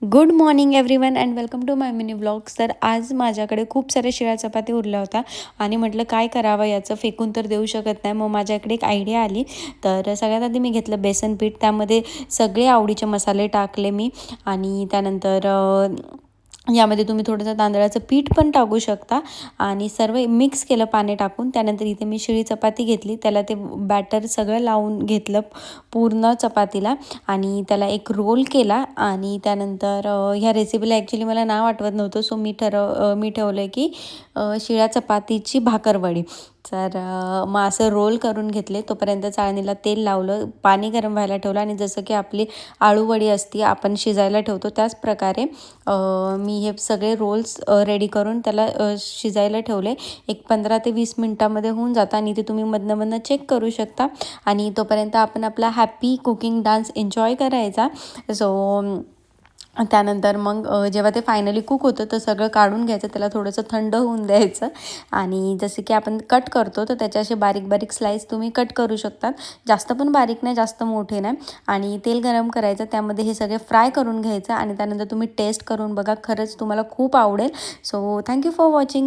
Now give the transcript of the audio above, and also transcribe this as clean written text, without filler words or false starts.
Good morning everyone and welcome to my mini vlogs. तर आज माझ्याकडे खूप साऱ्या शिळ्या चपात्या उरल्या होत्या आणि म्हटलं काय करावं, याचं फेकून तर देऊ शकत नाही. मग माझ्याकडे एक आयडिया आली. तर सगळ्यात आधी मी घेतलं बेसन पीठ, त्यामध्ये सगळे आवडीचे मसाले टाकले मी आणि त्यानंतर यामध्ये तुम्ही थोडंसं तांदळाचं पीठ पण टाकू शकता आणि सर्व मिक्स केलं पाणी टाकून. त्यानंतर इथे मी शिळी चपाती घेतली, त्याला ते बॅटर सगळं लावून घेतलं पूर्ण चपातीला आणि त्याला एक रोल केला. आणि त्यानंतर ह्या रेसिपीला ॲक्च्युली मला नाव आठवत नव्हतं, सो मी ठेवलं की शिळ्या चपातीची भाकरवडी. तर मग असं रोल करून घेतले. तोपर्यंत चाळणीला तेल लावलं, पाणी गरम व्हायला ठेवलं आणि जसं की आपली आळूवडी असते आपण शिजायला ठेवतो त्याच प्रकारे मी हे सगळे रोल्स रेडी करून त्याला शिजायला ठेवले. एक 15 ते 20 मिनटामध्ये होऊन जातं आणि ते तुम्ही मधनं चेक करू शकता. आणि तोपर्यंत आपण आपला हॅपी कुकिंग डान्स एन्जॉय करायचा. सो त्यानंतर मग जेव्हा ते फायनली कुक होतं तर सगळं काढून घ्यायचं, त्याला थोडंसं थंड होऊन द्यायचं. आणि जसे की आपण कट करतो तर त्याचे असे बारीक बारीक स्लाईस तुम्ही कट करू शकतात. जास्त पण बारीक नाही, जास्त मोठे नाही. आणि तेल गरम करायचं, त्यामध्ये हे सगळे फ्राय करून घ्यायचं आणि त्यानंतर तुम्ही टेस्ट करून बघा, खरंच तुम्हाला खूप आवडेल. So thank you for watching.